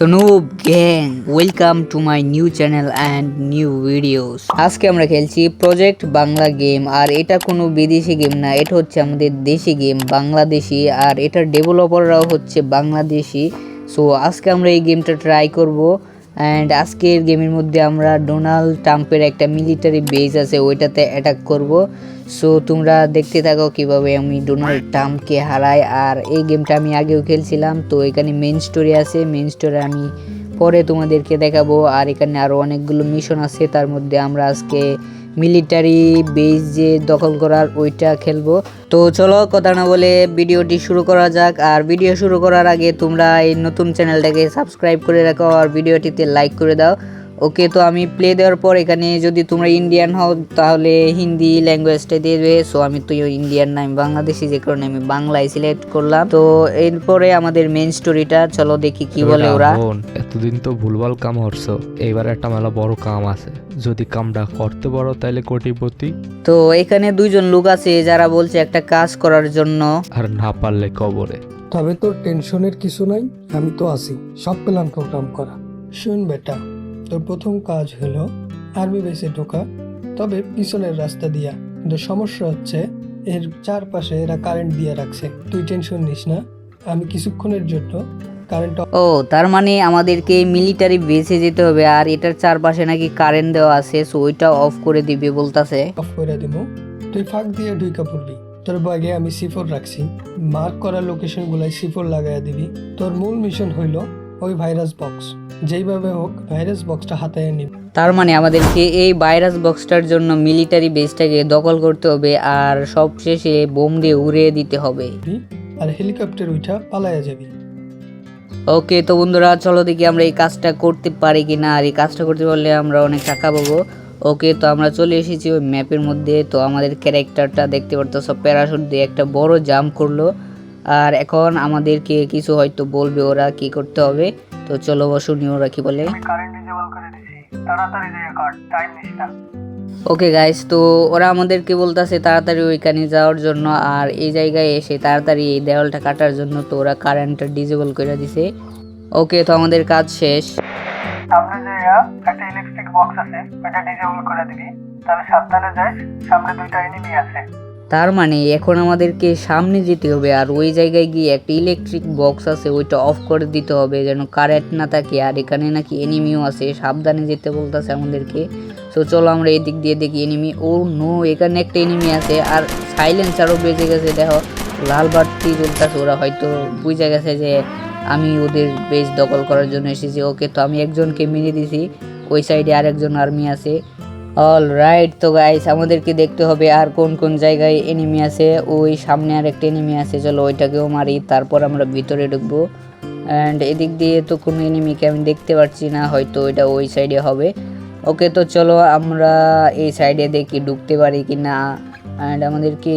তো noob gang, welcome to my new channel and new videos. আজকে আমরা খেলছি প্রজেক্ট বাংলা গেম। আর এটা কোনো বিদেশি গেম না, এটা হচ্ছে আমাদের দেশি গেম, বাংলাদেশি। আর এটার ডেভেলপাররাও হচ্ছে বাংলাদেশি। সো আজকে আমরা এই গেমটা ট্রাই করব। অ্যান্ড আজকের গেমের মধ্যে আমরা ডোনাল্ড ট্রাম্পের একটা মিলিটারি বেস আছে, ওইটাতে অ্যাটাক করব। সো তোমরা দেখতে থাকো কিভাবে আমি ডোনাল্ড ট্রাম্পকে হারাই। আর এই গেমটা আমি আগেও খেলছিলাম, তো এখানে মেইন স্টোরি আছে, মেইন স্টোরি আমি পরে তোমাদেরকে দেখাবো। আর এখানে আরও অনেকগুলো মিশন আছে, তার মধ্যে আমরা আজকে মিলিটারি বেস যে দখল করার ওইটা খেলবো। তো চলো কথা না বলে ভিডিওটি শুরু করা যাক। আর ভিডিও শুরু করার আগে তোমরা এই নতুন চ্যানেলটাকে সাবস্ক্রাইব করে রাখো আর ভিডিওটিতে লাইক করে দাও। ওকে, তো আমি প্লে দেওয়ার পর এখানে যদি তোমরা ইন্ডিয়ান হও তাহলে হিন্দি ল্যাঙ্গুয়েজটা দেবে। সো আমি তো ইন্ডিয়ান না, আমি বাংলাদেশি, যে কারণে আমি বাংলায় সিলেক্ট করলাম। তো এরপরে আমাদের মেইন স্টোরিটা চলো দেখি কি বলে ওরা। এতদিন তো ভুলভাল কাম করছো, এইবার একটা মেলা বড় কাম আছে, যদি কামটা করতে পারো তাহলে কোটিপতি। তো এখানে দুইজন লোক আছে যারা বলছে একটা কাজ করার জন্য, আর না পারলে কবরে। তবে তোর টেনশনের কিছু নাই, আমি তো আছি সব প্ল্যান প্রোগ্রাম করা। শুন বেটা, তোর প্রথম কাজ হলো আর্মি বেসে ঢোকা, তবে পিছনের রাস্তা দিয়া। কিন্তু সমস্যা হচ্ছে এর চারপাশে এরা কারেন্ট দিয়ে রাখছে। তুই টেনশন নিস না, আমি কিছুক্ষণের জন্য কারেন্ট ও তার মানে আমাদেরকে মিলিটারি বেসে যেতে হবে। আর এটার চারপাশে নাকি কারেন্ট দেওয়া আছে, সো ওইটা অফ করে দিবে বলতাছে। অফ করে দিব। তুই ফাঁক দিয়ে ঢুকা পড়বি। তোর ব্যাগে আমি সিফোর রাখছি, মার্ক করা লোকেশন গুলাই সিফোর লাগাইয়া দিবি। তোর মূল মিশন হইল ওই ভাইরাস বক্স, যেইভাবে হোক ভাইরাস বক্সটা হাতায় নিবি। তার মানে আমাদেরকে এই ভাইরাস বক্সটার জন্য মিলিটারি বেসটাকে দখল করতে হবে আর সবশেষে বোম দিয়ে উড়িয়ে দিতে হবে। আর হেলিকপ্টার উঠা পালাইয়া যাবি। ওকে, তো বন্ধুরা চলো দেখি আমরা এই কাজটা করতে পারি কিনা। আর এই কাজটা করতে পারলে আমরা অনেক টাকা পাবো। ওকে, তো আমরা চলে এসেছি ওই ম্যাপের মধ্যে। তো আমাদের ক্যারেক্টারটা দেখতে পারতেছো প্যারাশুট দিয়ে একটা বড় জাম্প করলো। আর এখন আমাদেরকে কিছু হয়তো বলবে ওরা কি করতে হবে। তো চলো শুনি ওরা কি বলে। ওকে গাইস, তো ওরা আমাদেরকে বলতেছে তাড়াতাড়ি ওইখানে যাওয়ার জন্য। আর এই জায়গায় এসে তাড়াতাড়ি এই দেওয়ালটা কাটার জন্য। তো ওরা কারেন্টটা ডিসেবল করে দিছে। ওকে, তো আমাদের কাজ শেষ। সামনে জায়গা একটা ইলেকট্রিক বক্স আছে, ওটা ডিসেবল করে দিবি। তবে সাবধানে যাস, সামনে দুইটা এনিমি আছে। তার মানে এখন আমাদেরকে সামনে যেতে হবে আর ওই জায়গায় গিয়ে একটা ইলেকট্রিক বক্স আছে, ওইটা অফ করে দিতে হবে যেন কারেন্ট না থাকে। আর এখানে নাকি এনিমিও আছে, সাবধানে যেতে বলতেছে আমাদেরকে। তো চলো আমরা এদিক দিয়ে দেখি এনিমি। ও নো, এখানে একটা এনিমি আছে। আর সাইলেন্সারও বেজে গেছে, দেখো লাল বাতি জ্বলতেছে। ওরা হয়তো বুঝে গেছে যে আমি ওদের বেস দখল করার জন্য এসেছি। ওকে, তো আমি একজনকে মেরে দিছি, ওই সাইডে আরেকজন আর্মি আছে। অল রাইট, তো গাইস আমাদেরকে দেখতে হবে আর কোন কোন জায়গায় এনিমি আছে। ওই সামনে আর একটা এনিমি আছে, চলো ওইটাকেও মারি, তারপর আমরা ভিতরে ঢুকবো। অ্যান্ড এদিক দিয়ে তো কোনো এনিমিকে আমি দেখতে পাচ্ছি না, হয়তো এটা ওই সাইডে হবে। ওকে, তো চলো আমরা এই সাইডে দেখি ঢুকতে পারি কি না। অ্যান্ড আমাদেরকে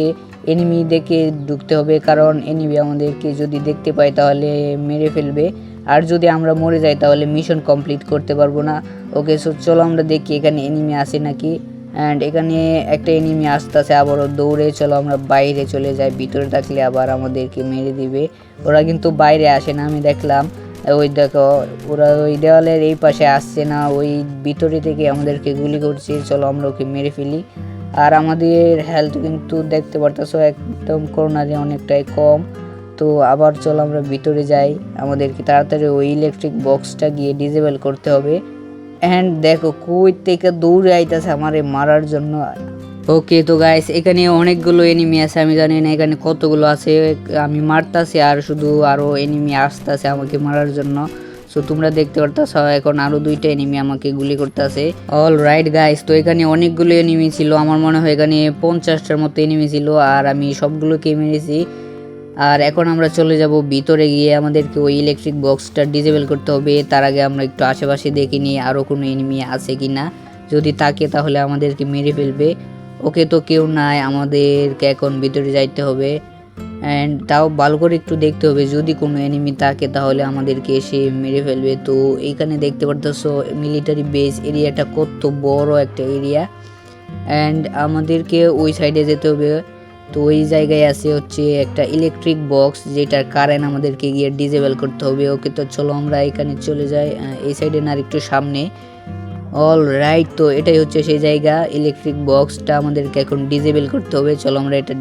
এনিমি দেখে ঢুকতে হবে, কারণ এনিমি আমাদেরকে যদি দেখতে পাই তাহলে মেরে ফেলবে। আর যদি আমরা মরে যাই তাহলে মিশন কমপ্লিট করতে পারবো না। ওকে, সো চলো আমরা দেখি এখানে এনিমি আসে নাকি। অ্যান্ড এখানে একটা এনিমি আসতেছে আবারও দৌড়ে। চলো আমরা বাইরে চলে যাই, ভিতরে থাকলে আবার আমাদেরকে মেরে দিবে। ওরা কিন্তু বাইরে আসে না, আমি দেখলাম। ওই দেখো ওরা ওই দেওয়ালের এই পাশে আসছে না, ওই ভিতরে থেকে আমাদেরকে গুলি করছে। চলো আমরা ওকে মেরে ফেলি। আর আমাদের হেলথ কিন্তু দেখতে পারতেছো একদম করোনারে অনেকটাই কম। তো আবার চলো আমরা ভিতরে যাই, আমাদেরকে তাড়াতাড়ি ওই ইলেকট্রিক বক্সটা গিয়ে ডিসেবল করতে হবে। অ্যান্ড দেখো কই থেকে দৌড়ে আইতেছে আমারে মারার জন্য। ওকে, তো গাইস এখানে অনেকগুলো এনিমি আছে, আমি জানি না এখানে কতগুলো আছে। আমি মারতাছি আর শুধু আরও এনিমি আসতেছে আমাকে মারার জন্য। সো তোমরা দেখতে পারতেছ এখন আরও দুইটা এনিমি আমাকে গুলি করতেছে। অল রাইট গাইস, তো এখানে অনেকগুলো এনিমি ছিল, আমার মনে হয় এখানে 50টার মতো এনিমি ছিল। আর আমি সবগুলোকে মেরেছি। আর এখন আমরা চলে যাব ভিতরে, গিয়ে আমাদেরকে ওই ইলেকট্রিক বক্সটা ডিসেবল করতে হবে। তার আগে আমরা একটু আশেপাশে দেখে নিই আরও কোনো এনিমি আছে কি না, যদি থাকে তাহলে আমাদেরকে মেরে ফেলবে। ওকে, তো কেউ নাই, আমাদেরকে এখন ভিতরে যাইতে হবে। অ্যান্ড তাও ভালো করে একটু দেখতে হবে, যদি কোনো এনিমি থাকে তাহলে আমাদেরকে এসে মেরে ফেলবে। তো এইখানে দেখতে পারতেছো মিলিটারি বেস এরিয়াটা কত বড় একটা এরিয়া। অ্যান্ড আমাদেরকে ওই সাইডে যেতে হবে। তো ওই জায়গায় আছে হচ্ছে একটা ইলেকট্রিক বক্স, যেটার কারেন্ট আমাদেরকে গিয়ে ডিজেবল করতে হবে। ওকে, তো চলো আমরা এখানে চলে যাই, এই সাইডে না আর একটু সামনে। অল রাইট, তো এটাই হচ্ছে সেই জায়গা। ইলেকট্রিক বক্সটা আমাদেরকে এখন ডিজেবল করতে হবে। চলো আমরা এটা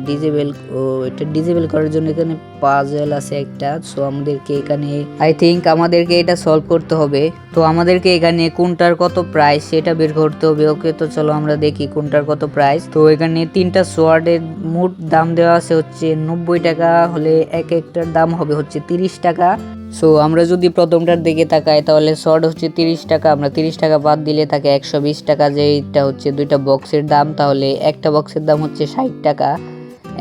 ডিজেবল করার জন্য এখানে পাজল আছে একটা। সো আমাদেরকে এখানে আই থিঙ্ক আমাদেরকে এটা সলভ করতে হবে। তো আমাদেরকে এখানে কোনটার কত প্রাইস সেটা বের করতে হবে। ওকে, তো চলো আমরা দেখি কোনটার কত প্রাইস। তো এখানে 3টা সোয়ার্ডের মোট দাম দেওয়া আছে হচ্ছে 90 টাকা, হলে এক একটার দাম হবে হচ্ছে 30 টাকা। সো আমরা যদি প্রথমটার দিকে তাকাই তাহলে শর্ট হচ্ছে 30 টাকা, আমরা 30 টাকা বাদ দিলে থাকে 120 টাকা, যেটা হচ্ছে 2টা বক্সের দাম। তাহলে একটা বক্সের দাম হচ্ছে 60 টাকা।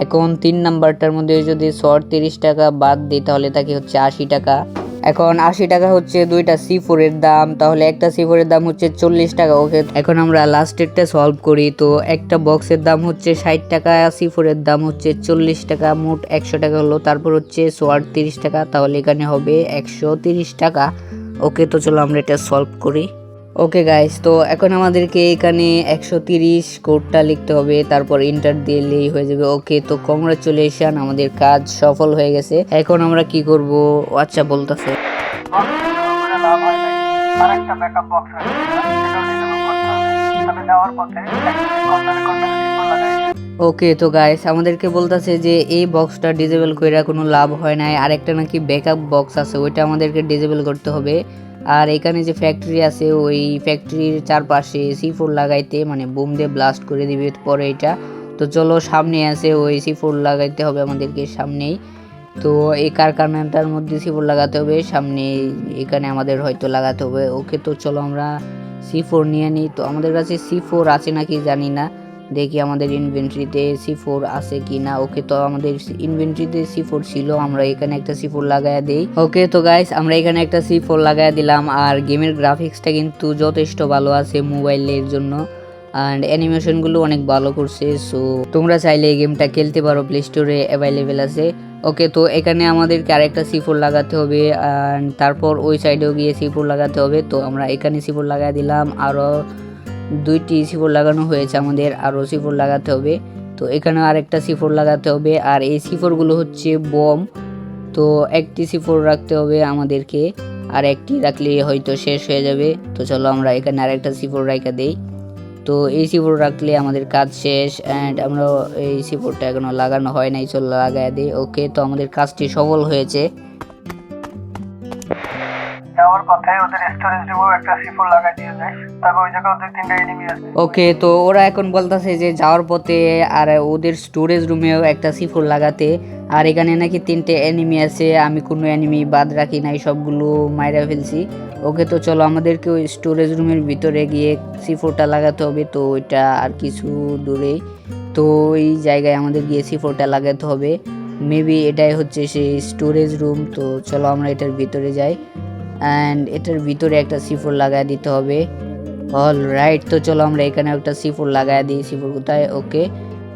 এখন 3 নাম্বারটার মধ্যে যদি শর্ট 30 টাকা বাদ দিই তাহলে থাকে হচ্ছে 80 টাকা। এখন 80 টাকা হচ্ছে 2টা C4 এর দাম, তাহলে একটা C4 এর দাম হচ্ছে 40 টাকা। ওকে, এখন আমরা লাস্টেরটা সলভ করি। তো একটা বক্সের দাম হচ্ছে 60 টাকা, C4 এর দাম হচ্ছে 40 টাকা, মোট 100 টাকা হলো। তারপর হচ্ছে সোয়ার্ড 30 টাকা, তাহলে এখানে হবে 130 টাকা। ওকে, তো চলো আমরা এটা সলভ করি। ওকে গাইস, তো এখন আমাদেরকে এখানে 130 কোডটা লিখতে হবে, তারপর এন্টার দিলেই হয়ে যাবে। ওকে, তো কংগ্রাচুলেশন, আমাদের কাজ সফল হয়ে গেছে। এখন আমরা কি করব? আচ্ছা বলতাছে লাভ হয় নাই, আরেকটা ব্যাকআপ বক্স আছে সেটাও ডিজেবল করতে হবে। তবে যাওয়ার পথে কর্নারে সিম্বল লাগাই। ওকে, তো গাইস আমাদেরকে বলতেছে যে এই বক্সটা ডিজেবল কইরা কোনো লাভ হয় নাই, আরেকটা নাকি ব্যাকআপ বক্স আছে, ওইটা আমাদেরকে ডিজেবল করতে হবে। আর এখানে যে ফ্যাক্টরি আছে ওই ফ্যাক্টরির চারপাশে C4 লাগাইতে, মানে বুম দিয়ে ব্লাস্ট করে দিবে পরে এটা। তো চলো সামনে আছে ওই C4 লাগাইতে হবে আমাদেরকে সামনেই। তো এই কারখানাটার মধ্যে C4 লাগাতে হবে সামনে, এখানে আমাদের হয়তো লাগাতে হবে। ওকে, তো চলো আমরা C4 নিয়ে নিই। তো আমাদের কাছে C4 আছে নাকি জানি না, দেখি আমাদের ইনভেন্টরিতে C4 আছে কি না। ওকে, তো আমাদের ইনভেন্টরিতে C4 ছিল, আমরা এখানে একটা C4 লাগায়া দেই। ওকে, তো গাইস আমরা এখানে একটা C4 লাগায়া দিলাম। আর গেমের গ্রাফিক্সটা কিন্তু যথেষ্ট ভালো আছে মোবাইলের জন্য, অ্যান্ড অ্যানিমেশনগুলো অনেক ভালো করছে। সো তোমরা চাইলে এই গেমটা খেলতে পারো, প্লে স্টোরে অ্যাভেলেবেল আছে। ওকে, তো এখানে আমাদেরকে আরেকটা C4 লাগাতে হবে, অ্যান্ড তারপর ওই সাইডেও গিয়ে C4 লাগাতে হবে। তো আমরা এখানে C4 লাগাই দিলাম, আরও 2টি C4 লাগানো হয়েছে, আমাদের আরও C4 লাগাতে হবে। তো এখানে আরেকটা C4 লাগাতে হবে। আর এই C4 গুলো হচ্ছে বম, তো একটি C4 রাখতে হবে আমাদেরকে, আর একটি রাখলে হয়তো শেষ হয়ে যাবে। তো চলো আমরা এখানে আরেকটা C4 রাখা দেই। তো এই C4 রাখলে আমাদের কাজ শেষ, অ্যান্ড আমরা এই C4টা এখনো লাগানো হয় নাই, চলো লাগাই দিই। ওকে, তো আমাদের কাজটি সফল হয়েছে। যাওয়ার পথে ওদের স্টোরেজ রুমেও একটা C4 লাগাই দিয়ে যায়, তবে ওই জায়গায় 2-3টা এনিমি আছে। ওকে, তো ওরা এখন বলতেছে যে যাওয়ার পথে আর ওদের স্টোরেজ রুমেও একটা C4 লাগাতে, আর এখানে নাকি 3টে এনিমি আছে, আমি কোনো এনিমি বাদ রাখি নাই, সবগুলো মাইরা ফেলছি। ওকে, তো চলো আমাদেরকে ওই স্টোরেজ রুমের ভিতরে গিয়ে C4টা লাগাতে হবে। তো ওইটা আর কিছু দূরেই, তো ওই জায়গায় আমাদের গিয়ে C4টা লাগাতে হবে। মেবি এটাই হচ্ছে সেই স্টোরেজ রুম। তো চলো আমরা এটার ভিতরে যাই, অ্যান্ড এটার ভিতরে একটা C4 লাগাই দিতে হবে। অল রাইট, তো চলো আমরা এখানে একটা C4 লাগাই দিই। C4 কোথায়? ওকে,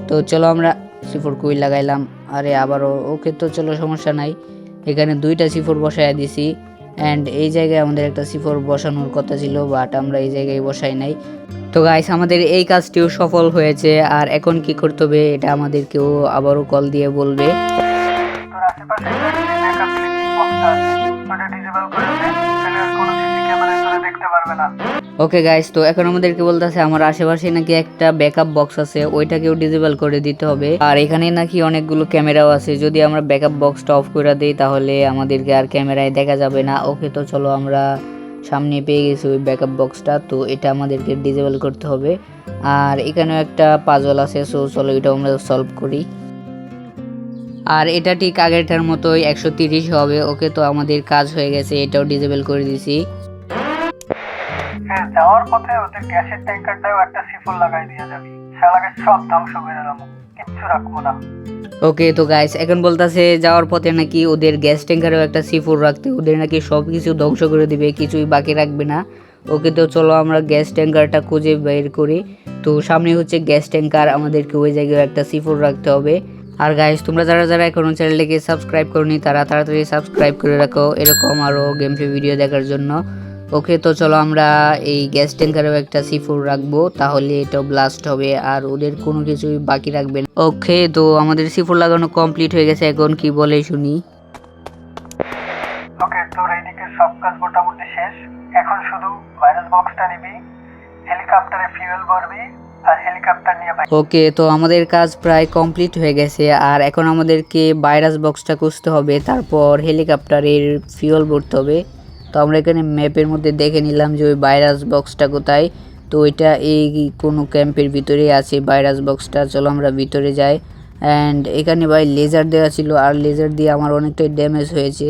তো চলো আমরা C4 কই লাগাইলাম, আরে আবারও। ওকে, তো চলো সমস্যা নাই, এখানে 2টা C4 বসাই দিছি, অ্যান্ড এই জায়গায় আমাদের একটা C4 বসানোর কথা ছিল, বাট আমরা এই জায়গায় বসাই নাই। তো গাইস আমাদের এই কাজটিও সফল হয়েছে। আর এখন কি করতে হবে এটা আমাদেরকেও আবারও কল দিয়ে বলবে। তোর আশেপাশে ব্যাকআপ ইলেকট্রিক বক্সটা আছে, ওটা ডিজেবল করে দে, তাহলে আর কোনো সিসি ক্যামেরায় তোরা দেখতে পারবে না। ওকে গাইস, তো এখন আমাদেরকে বলতেছে আমার আশেপাশে নাকি একটা ব্যাকআপ বক্স আছে, ওইটাকেও ডিজেবল করে দিতে হবে। আর এখানে নাকি অনেকগুলো ক্যামেরাও আছে, যদি আমরা ব্যাকআপ বক্সটা অফ করে দিই তাহলে আমাদেরকে আর ক্যামেরায় দেখা যাবে না। ওকে, তো চলো আমরা সামনে পেয়ে গেছি ওই ব্যাকআপ বক্সটা, তো এটা আমাদেরকে ডিজেবল করতে হবে। আর এখানেও একটা পাজল আছে, সো চলো এটা আমরা সলভ করি। আর এটা ঠিক আগেরটার মতোই 130 হবে। ওকে, তো আমাদের কাজ হয়ে গেছে, এটাও ডিজেবল করে দিছি। হ্যাঁ, যাওয়ার পথে ওদের গ্যাসের ট্যাঙ্কারটাও একটা C4 লাগাই দিয়ে যাবি, শালাকে সব ধ্বংস করে দিলাম, কিচ্ছু রাখবো না। ওকে, তো গাইস এখন বলতাছে যাওয়ার পথে নাকি ওদের গ্যাস ট্যাঙ্কারেও একটা C4 রাখতে, ওদের নাকি সব কিছু ধ্বংস করে দিবে, কিছুই বাকি রাখবে না। ওকে, তো চলো আমরা গ্যাস ট্যাঙ্কারটা খুঁজে বের করি। তো সামনে হচ্ছে গ্যাস ট্যাঙ্কার, আমাদেরকে ওই জায়গায় একটা C4 রাখতে হবে। আর গাইস তোমরা যারা যারা এখনো চ্যানেলটিকে সাবস্ক্রাইব করনি তারা তাড়াতাড়ি সাবস্ক্রাইব করে রাখো এরকম আরও গেম প্লে ভিডিও দেখার জন্য। ওকে, তো চলো আমরা এই গ্যাস ট্যাঙ্কারেও একটা C4 রাখবো, তাহলে এটাও ব্লাস্ট হবে আর ওদের কোনো কিছুই বাকি রাখবে না। ওকে, তো আমাদের C4 লাগানো কমপ্লিট হয়ে গেছে, এখন কি বলে শুনি। ওকে, তোর এইদিকে সব কাজ মোটামুটি শেষ। এখন শুধু ভাইরাস বক্সটা নিবি, হেলিকপ্টারে ফিউয়েল ভরবি আর হেলিকপ্টার নিয়ে বাইরে। ওকে, তো আমাদের কাজ প্রায় কমপ্লিট হয়ে গেছে আর এখন আমাদেরকে ভাইরাস বক্সটা খুঁজতে হবে, তারপর হেলিকপ্টারের ফিউল ভরতে হবে। তো আমরা এখানে ম্যাপের মধ্যে দেখে নিলাম যে ওই ভাইরাস বক্সটা কোথায়। তো এটা এই কোনো ক্যাম্পের ভিতরেই আছে ভাইরাস বক্সটা। চলো আমরা ভিতরে যাই। অ্যান্ড এখানে ভাই লেজার দেওয়া ছিল আর লেজার দিয়ে আমার অনেকটাই ড্যামেজ হয়েছে।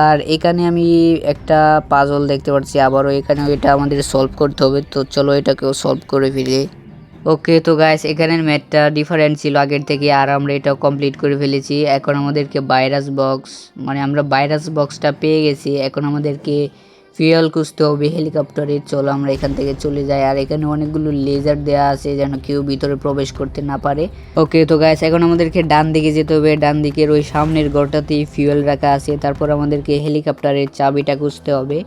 আর এখানে আমি একটা পাজল দেখতে পাচ্ছি আবারও, এখানে এটা আমাদের সলভ করতে হবে। তো চলো এটাকেও সলভ করে ফেলি। ওকে, তো গাইস এখানের ম্যাথটা ডিফারেন্ট ছিল আগের থেকে আর আমরা এটাও কমপ্লিট করে ফেলেছি। এখন আমাদেরকে ভাইরাস বক্স, মানে আমরা ভাইরাস বক্সটা পেয়ে গেছি, এখন আমাদেরকে ফিউয়েল খুঁজতে হবে হেলিকপ্টারে। চলো আমরা এখান থেকে চলে যাই। আর এখানে অনেকগুলো লেজার দেওয়া আছে যেন কেউ ভিতরে প্রবেশ করতে না পারে। ওকে, তো গাইস এখন আমাদেরকে ডান দিকে যেতে হবে, ডান দিকের ওই সামনের ঘরটাতেই ফিউয়েল রাখা আছে। তারপর আমাদেরকে হেলিকপ্টারের চাবিটা খুঁজতে হবে।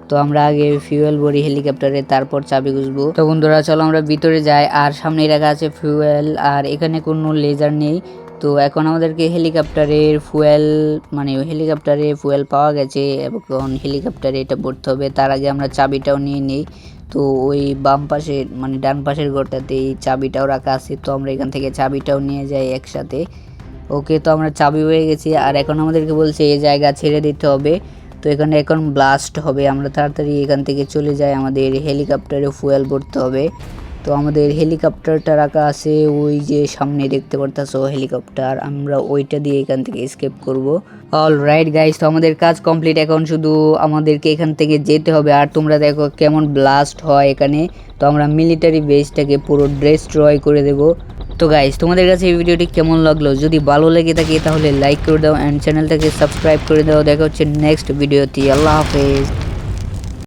তো আমরা আগে ফিউয়েল ভরি হেলিকপ্টারে, তারপর চাবি খুঁজবো। তো বন্ধুরা চলো আমরা ভিতরে যাই। আর সামনেই রাখা আছে ফুয়েল আর এখানে কোনো লেজার নেই। তো এখন আমাদেরকে হেলিকপ্টারের ফুয়েল, মানে হেলিকপ্টারে ফুয়েল পাওয়া গেছে, এখন হেলিকপ্টারে এটা ভরতে হবে। তার আগে আমরা চাবিটাও নিয়ে নিই। তো ওই বাম পাশে মানে ডান পাশের ঘরটাতে এই চাবিটাও রাখা আছে, তো আমরা এখান থেকে চাবিটাও নিয়ে যাই একসাথে। ওকে, তো আমরা চাবি হয়ে গেছি আর এখন আমাদেরকে বলছে এই জায়গা ছেড়ে দিতে হবে। তো এখানে এখন ব্লাস্ট হবে, আমরা তাড়াতাড়ি এখান থেকে চলে যাই, আমাদের হেলিকপ্টারে ফুয়েল ভরতে হবে। তো আমাদের হেলিকপ্টারটা রাখা আছে ওই যে সামনে দেখতে পারতেছো হেলিকপ্টার, আমরা ওইটা দিয়ে এখান থেকে এসকেপ করব। অল রাইট গাইস, তো আমাদের কাজ কমপ্লিট, এখন শুধু আমাদেরকে এখান থেকে যেতে হবে। আর তোমরা দেখো কেমন ব্লাস্ট হয় এখানে। তো আমরা মিলিটারি বেসটাকে পুরো ডেস্ট্রয় করে দেব। তো গাইস তোমাদের কাছে এই ভিডিওটি কেমন লাগলো? যদি ভালো লেগে থাকে তাহলে লাইক করে দাও অ্যান্ড চ্যানেলটাকে সাবস্ক্রাইব করে দাও। দেখা হচ্ছে নেক্সট ভিডিওতে। আল্লাহ হাফেজ।